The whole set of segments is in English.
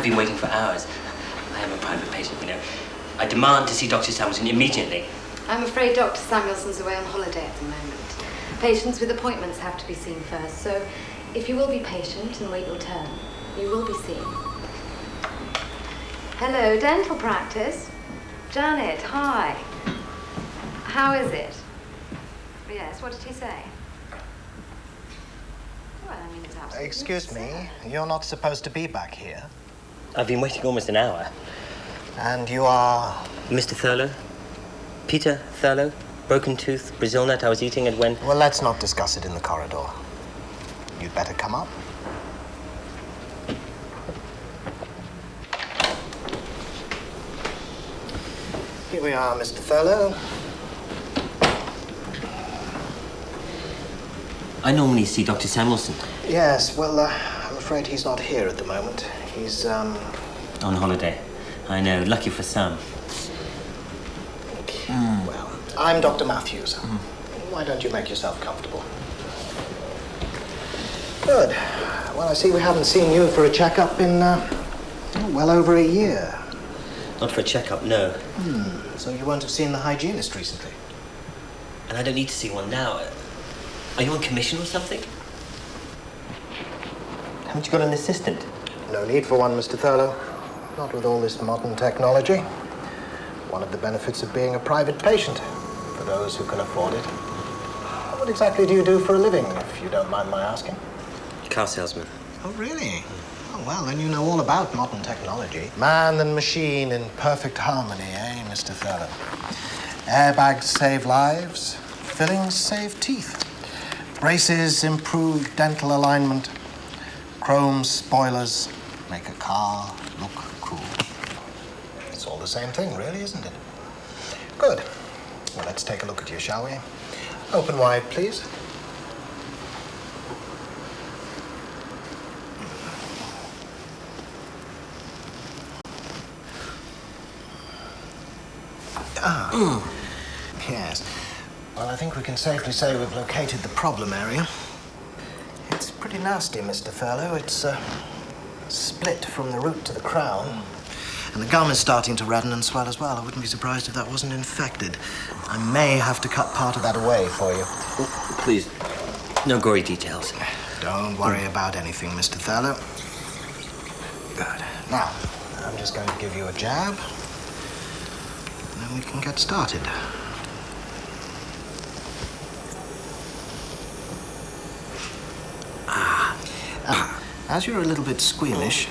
been waiting for hours. I am a private patient, you know. I demand to see Dr. Samuelson immediately. I'm afraid Dr. Samuelson's away on holiday at the moment. Patients with appointments have to be seen first, so if you will be patient and wait your turn, you will be seen. Hello, dental practice. Janet, hi. How is it? Yes, what did he say? Well, I mean, it's absolutely Excuse me, absurd. you're not supposed to be back here. I've been waiting almost an hour. And you are... Mr. Thurlow? Peter Thurlow? Broken tooth, Brazil nut I was eating and when... Well, let's not discuss it in the corridor. You'd better come up. Here we are, Mr. Thurlow. I normally see Dr. Samuelson. Yes, well, I'm afraid he's not here at the moment. He's, On holiday. I know, lucky for some. Well, I'm Dr. Matthews. Why don't you make yourself comfortable? Good. Well, I see we haven't seen you for a checkup in, well over a year. Not for a checkup, no. So you won't have seen the hygienist recently? And I don't need to see one now. Are you on commission or something? Haven't you got an assistant? No need for one, Mr. Thurlow. Not with all this modern technology. One of the benefits of being a private patient, for those who can afford it. What exactly do you do for a living, if you don't mind my asking? Car salesman. Oh, really? Oh, well, then you know all about modern technology. Man and machine in perfect harmony, eh, Mr. Thurlow? Airbags save lives, fillings save teeth. Braces improve dental alignment. Chrome spoilers make a car look cool. It's all the same thing, really, isn't it? Good. Well, let's take a look at you, shall we? Open wide, please. Yes. Well, I think we can safely say we've located the problem area. It's pretty nasty, Mr. Thurlow. It's split from the root to the crown. And the gum is starting to redden and swell as well. I wouldn't be surprised if that wasn't infected. I may have to cut part of that away for you. Oh, please, no gory details. Don't worry about anything, Mr. Thurlow. Good. Now, I'm just going to give you a jab. And then we can get started. As you're a little bit squeamish,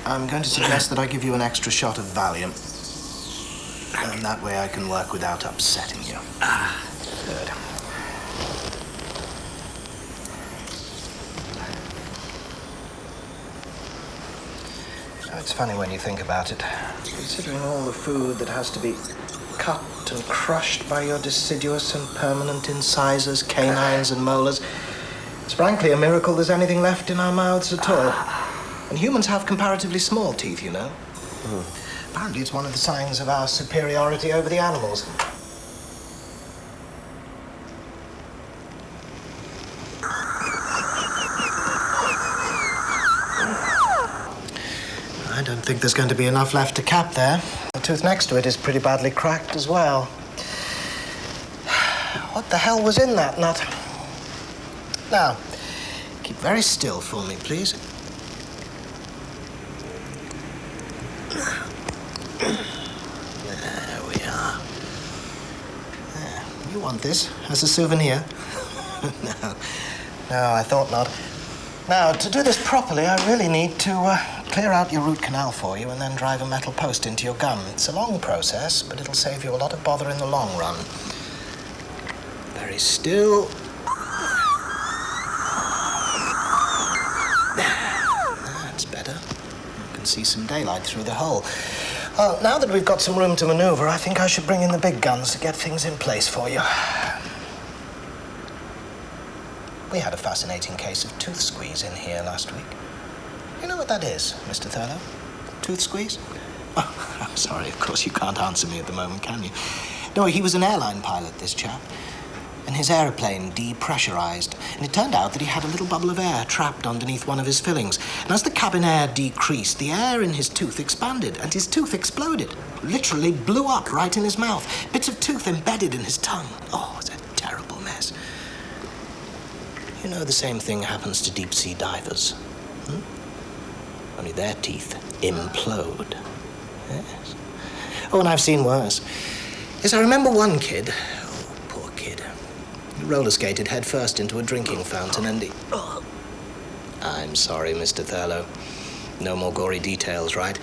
I'm going to suggest that I give you an extra shot of Valium. And that way I can work without upsetting you. Good. Now, it's funny when you think about it. Considering all the food that has to be cut and crushed by your deciduous and permanent incisors, canines and molars, it's frankly a miracle there's anything left in our mouths at all. And humans have comparatively small teeth, you know. Apparently it's one of the signs of our superiority over the animals. I don't think there's going to be enough left to cap there. The tooth next to it is pretty badly cracked as well. What the hell was in that nut? Now, keep very still for me, please. There we are. There. You want this as a souvenir? No, I thought not. Now, to do this properly, I really need to clear out your root canal for you and then drive a metal post into your gum. It's a long process, but it'll save you a lot of bother in the long run. Very still. That's better. You can see some daylight through the hole. Well, now that we've got some room to maneuver, I think I should bring in the big guns to get things in place for you. We had a fascinating case of tooth squeeze in here last week. You know what that is, Mr. Thurlow? Tooth squeeze? Oh, I'm sorry, of course you can't answer me at the moment, can you? No, he was an airline pilot, this chap. and his aeroplane depressurized. And it turned out that he had a little bubble of air trapped underneath one of his fillings. And as the cabin air decreased, the air in his tooth expanded, and his tooth exploded. Literally blew up right in his mouth. Bits of tooth embedded in his tongue. Oh, it's a terrible mess. You know, the same thing happens to deep-sea divers. Only their teeth implode. Yes. Oh, and I've seen worse. Yes, I remember one kid. Oh, poor kid. He roller skated headfirst into a drinking fountain and he... Oh. I'm sorry, Mr. Thurlow. No more gory details, right?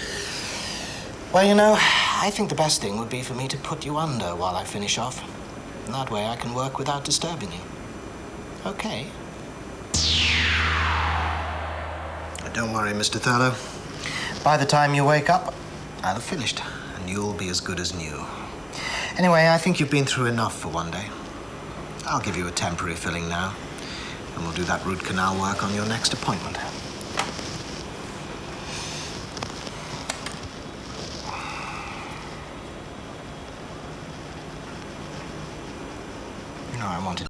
Well, you know, I think the best thing would be for me to put you under while I finish off. And that way I can work without disturbing you. Okay. Don't worry, Mr. Thurlow. By the time you wake up, I'll have finished, and you'll be as good as new. Anyway, I think you've been through enough for one day. I'll give you a temporary filling now, and we'll do that root canal work on your next appointment. You know, I wanted